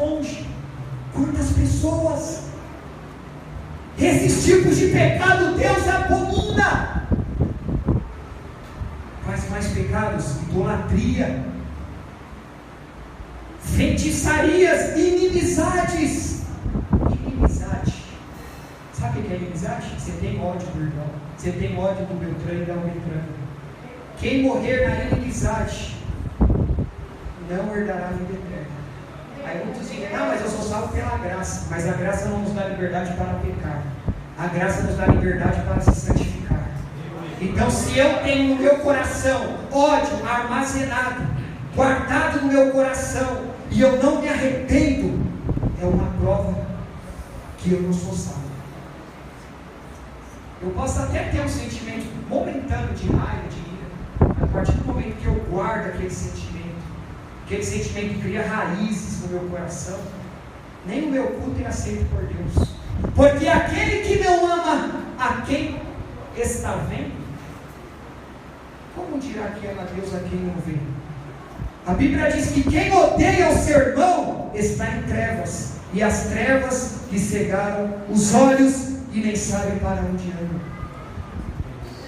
monge, quantas pessoas. Esses tipos de pecado Deus abomina. Quais mais pecados? Idolatria, feitiçarias, inimizades. Inimizade. Sabe o que é inimizade? Você tem ódio do irmão, você tem ódio do Beltrano e da Beltrano. Quem morrer na inimizade não herdará a vida eterna. Aí muitos dizem, não, mas eu sou salvo pela graça. Mas a graça não nos dá liberdade para pecar. A graça nos dá liberdade para se santificar. Então, se eu tenho no meu coração ódio armazenado, guardado no meu coração, e eu não me arrependo, é uma prova que eu não sou salvo. Eu posso até ter um sentimento momentâneo de raiva, de ira, mas a partir do momento que eu guardo aquele sentimento cria raízes no meu coração, nem o meu culto é aceito por Deus, porque aquele que não ama a quem está vendo, como dirá que ama a Deus a quem não vê? A Bíblia diz que quem odeia o seu irmão está em trevas, e as trevas lhe cegaram os olhos e nem sabe para onde anda.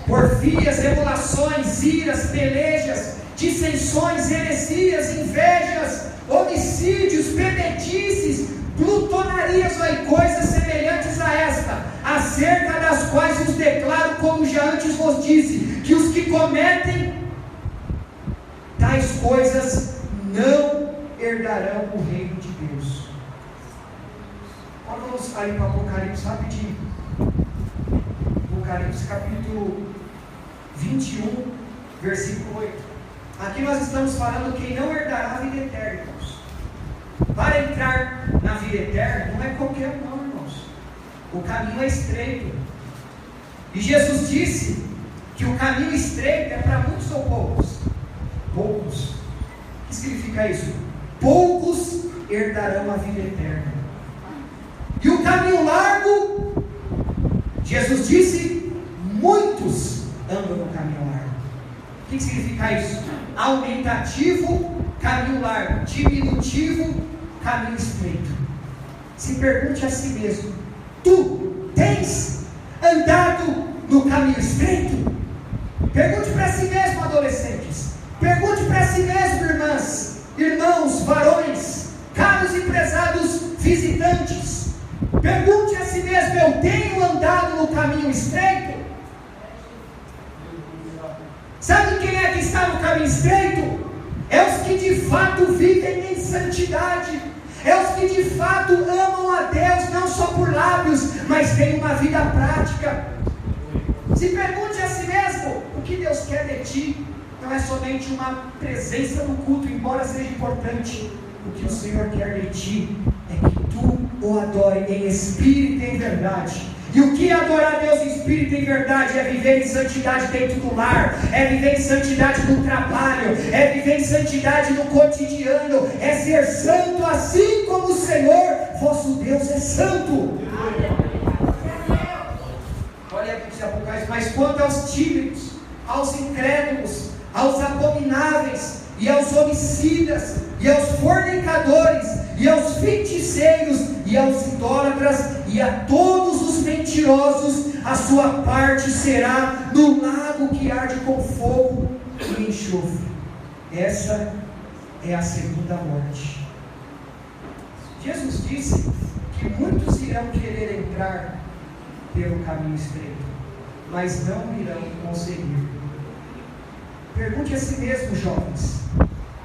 Porfias, emulações, iras, pelejas, dissensões, heresias, invejas, homicídios, bebedices, glutonarias e coisas semelhantes a esta, acerca das quais vos declaro, como já antes vos disse, que os que cometem tais coisas não herdarão o reino de Deus. Agora vamos ali para Apocalipse rapidinho. Apocalipse capítulo 21, versículo 8. Aqui nós estamos falando quem não herdará a vida eterna, irmãos. Para entrar na vida eterna não é qualquer um, não, irmãos. O caminho é estreito. E Jesus disse que o caminho estreito é para muitos ou poucos? Poucos. O que significa isso? Poucos herdarão a vida eterna. E o caminho largo, Jesus disse, muitos andam no caminho largo. O que significa isso? Aumentativo, caminho largo. Diminutivo, caminho estreito. Se pergunte a si mesmo: tu tens andado no caminho estreito? Pergunte para si mesmo, adolescentes. Pergunte para si mesmo, irmãs, irmãos, varões, caros e prezados visitantes. Pergunte a si mesmo: eu tenho andado no caminho estreito? Sabe quem é que está no caminho estreito? É os que de fato vivem em santidade. É os que de fato amam a Deus, não só por lábios, mas têm uma vida prática. Se pergunte a si mesmo: o que Deus quer de ti? Não é somente uma presença no culto, embora seja importante. O que o Senhor quer de ti é que tu o adore em espírito e em verdade. E o que é adorar a Deus em espírito e em verdade? É viver em santidade dentro do lar, é viver em santidade no trabalho, é viver em santidade no cotidiano, é ser santo assim como o Senhor vosso Deus é santo. Olha aqui esse Apocalipse. Mas quanto aos tímidos, aos incrédulos, aos abomináveis, e aos homicidas, e aos fornicadores, e aos feiticeiros, e aos idólatras, e a todos os mentirosos, a sua parte será no lago que arde com fogo e enxofre. Essa é a segunda morte. Jesus disse que muitos irão querer entrar pelo caminho estreito, mas não irão conseguir. Pergunte a si mesmo, jovens: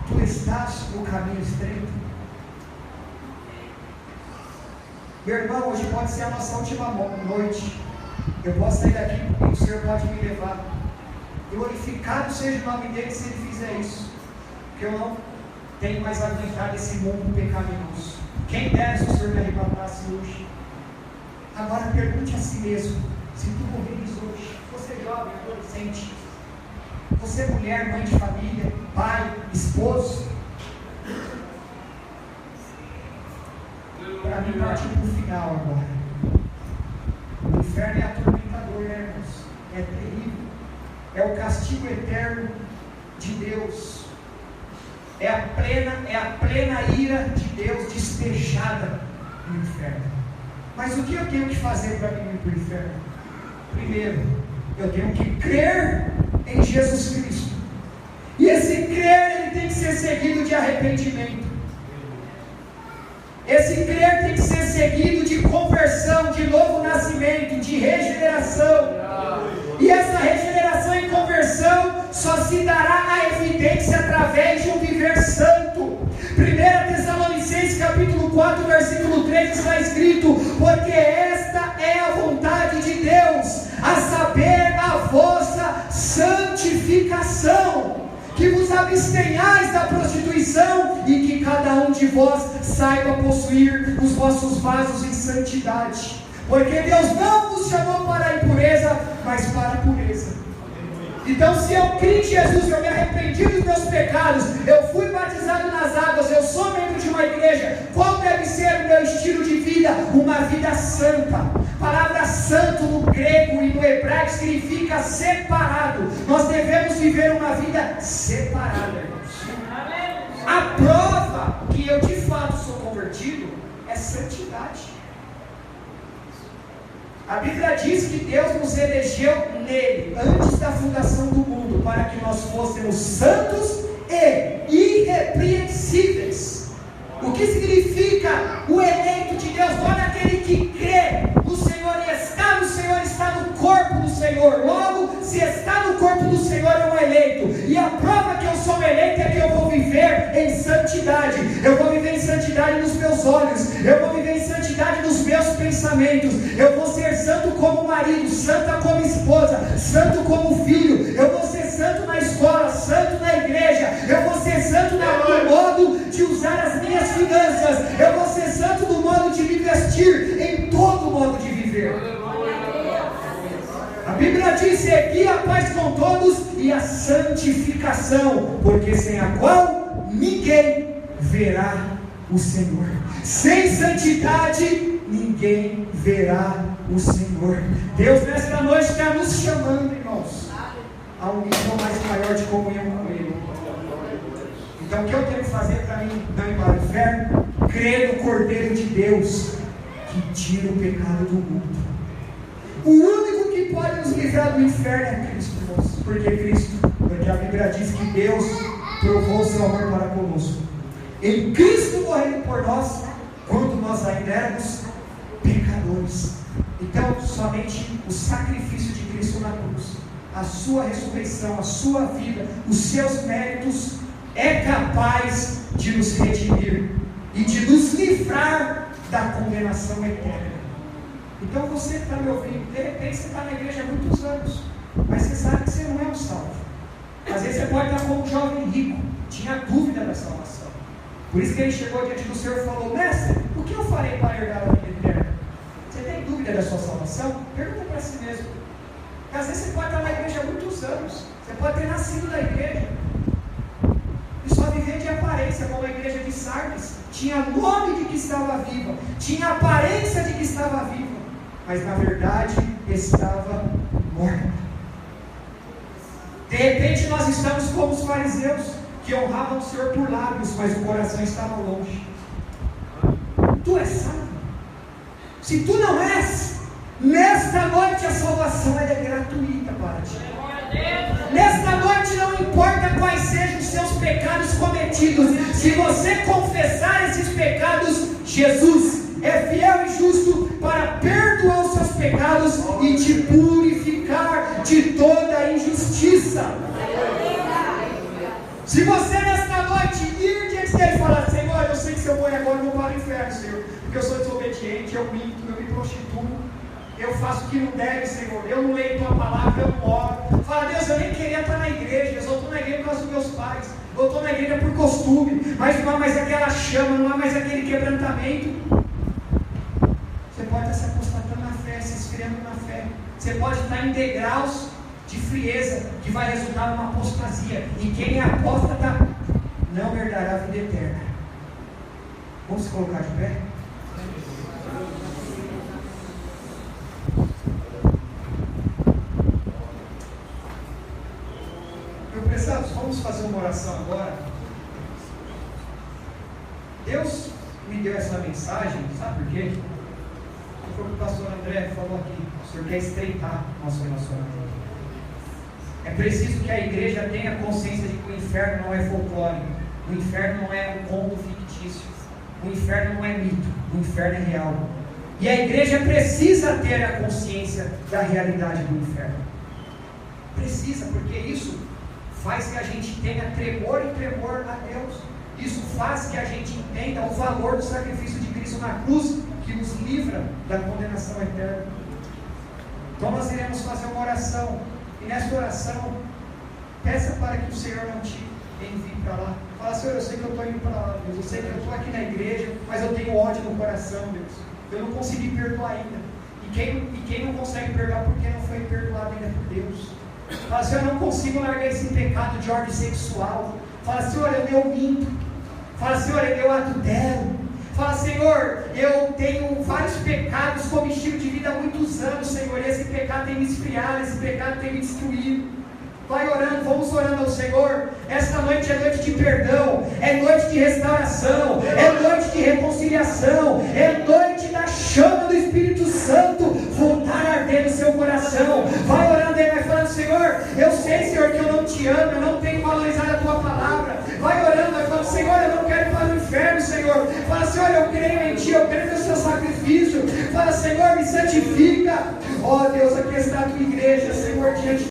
tu estás no caminho estreito? Meu irmão, hoje pode ser a nossa última noite. Eu posso sair daqui e o Senhor pode me levar. Glorificado seja o nome dele se ele fizer isso, porque eu não tenho mais aguentado esse mundo pecaminoso. Quem dera se o Senhor me arrebatasse hoje. Agora pergunte a si mesmo: se tu morreres hoje, você é jovem, adolescente, você é mulher, mãe de família, pai, esposo, para mim partir para o final agora. O inferno é atormentador, né, irmãos? É terrível. É o castigo eterno de Deus. é a plena ira de Deus despejada no inferno. Mas o que eu tenho que fazer para não ir para o inferno? Primeiro, eu tenho que crer em Jesus Cristo. E esse crer, ele tem que ser seguido de arrependimento. Esse crer tem que ser seguido de conversão, de novo nascimento, de regeneração. E essa regeneração e conversão só se dará a evidência através de um viver santo. 1 Tessalonicenses capítulo 4, versículo 3 está escrito: porque esta é a vontade de Deus, a saber, a vossa santificação, que vos abstenhais da prostituição e que cada um de vós saiba possuir os vossos vasos em santidade. Porque Deus não vos chamou para a impureza, mas para a pureza. Então, se eu criei em Jesus, eu me arrependi dos meus pecados, eu fui batizado nas águas, eu sou membro de uma igreja, qual deve ser o meu estilo de vida? Uma vida santa. A palavra santo no grego e no hebraico significa separado. Nós devemos viver uma vida separada, irmãos. A prova que eu de fato sou convertido é santidade. A Bíblia diz que Deus nos elegeu nele, antes da fundação do mundo, para que nós fôssemos santos e irrepreensíveis. O que significa o eleito de Deus? Olha, aquele que crê no Senhor e está no Senhor, está no corpo do Senhor. Logo, se está no corpo do Senhor, é um eleito. E a prova que eu sou eleito é que eu vou viver em santidade. Eu vou viver em santidade nos meus olhos. Eu vou viver em santidade nos meus pensamentos. Eu vou ser santo como marido, santa como esposa, santo como filho. Eu vou ser santo na escola, santo na igreja. Eu vou ser santo no modo de usar as minhas finanças. Eu vou ser santo no modo de me vestir, em todo modo de viver. A Bíblia diz: segui a paz com todos e a santificação, porque sem a qual ninguém verá o Senhor. Sem santidade ninguém verá o Senhor. Deus nesta noite está nos chamando, irmãos, a um nível mais maior de comunhão com Ele. Então, o que eu tenho que fazer para mim não ir para o inferno? Crer no Cordeiro de Deus, que tira o pecado do mundo. O único que pode nos livrar do inferno é Cristo, irmãos. Por que Cristo? Porque a Bíblia diz que Deus provou o seu amor para conosco em Cristo morrendo por nós, quando nós ainda éramos pecadores. Então, somente o sacrifício de Cristo na cruz, a sua ressurreição, a sua vida, os seus méritos, é capaz de nos redimir e de nos livrar da condenação eterna. Então, você que está me ouvindo, de repente você está na igreja há muitos anos, mas você sabe que você não é um salvo. Às vezes você pode estar como um jovem rico, tinha dúvida da salvação. Por isso que ele chegou diante do Senhor e falou: mestre, o que eu farei para herdar a vida eterna? Você tem dúvida da sua salvação? Pergunta para si mesmo. Porque às vezes você pode estar na igreja há muitos anos, você pode ter nascido na igreja e só viver de aparência, como a igreja de Sardes. Tinha nome de que estava viva, tinha aparência de que estava viva, mas na verdade estava morta. De repente nós estamos como os fariseus, que honravam o Senhor por lábios, mas o coração estava longe. Tu és salvo? Se tu não és, nesta noite a salvação é gratuita para ti. Nesta noite não importa quais sejam os seus pecados cometidos, se você confessar esses pecados, Jesus é fiel e justo para perdoar os seus pecados e te purificar de toda injustiça. Se você nesta noite ir diante dele e falar: Senhor, eu sei que se eu morrer agora eu vou para o inferno, Senhor, porque eu sou desobediente, eu minto, eu me prostituo, eu faço o que não deve, Senhor, eu não leio tua palavra, eu não oro. Fala: Deus, eu nem queria estar na igreja, eu só estou na igreja por causa dos meus pais, eu estou na igreja por costume, mas não há mais aquela chama, não há mais aquele quebrantamento. Você pode estar se apostatando na fé, se esfriando na fé, você pode estar em degraus de frieza, que vai resultar numa apostasia, e quem é apóstata não herdará a vida eterna. Vamos se colocar de pé? Meu prezados, vamos fazer uma oração agora. mensagem, sabe por quê? Foi o que o pastor André falou aqui. O Senhor quer estreitar nosso relacionamento. É preciso que a igreja tenha consciência de que o inferno não é folclore, o inferno não é um conto fictício, o inferno não é mito, o inferno é real. E a igreja precisa ter a consciência da realidade do inferno. Precisa, porque isso faz que a gente tenha tremor e tremor a Deus. Isso faz que a gente entenda o valor do sacrifício de Cristo na cruz, que nos livra da condenação eterna. Então nós iremos fazer uma oração, e nessa oração, peça para que o Senhor não te envie para lá. Fala, Senhor, eu sei que eu estou indo para lá, Deus, eu sei que eu estou aqui na igreja, mas eu tenho ódio no coração, Deus, eu não consegui perdoar ainda. E quem não consegue perdoar porque não foi perdoado ainda por Deus? Fala, Senhor, eu não consigo largar esse pecado de ordem sexual. Fala, Senhor, eu minto. Fala, Senhor, eu adultero. Fala, Senhor, eu tenho vários pecados como estilo de vida há muitos anos, Senhor, e esse pecado tem me esfriado, esse pecado tem me destruído. Vai orando, vamos orando ao Senhor. Esta noite é noite de perdão, é noite de restauração, é noite de reconciliação, é noite da chama do Espírito Santo voltar a arder no seu coração. Vai orando aí, vai falando, Senhor, eu sei, Senhor, que eu não te amo, eu não tenho valorizado a tua palavra. Vai orando, vai falando, Senhor, eu não quero ir para o inferno, Senhor. Fala, Senhor, eu creio em ti, eu creio no seu sacrifício. Fala, Senhor, me santifica. Ó Deus, aqui está a tua igreja, Senhor, diante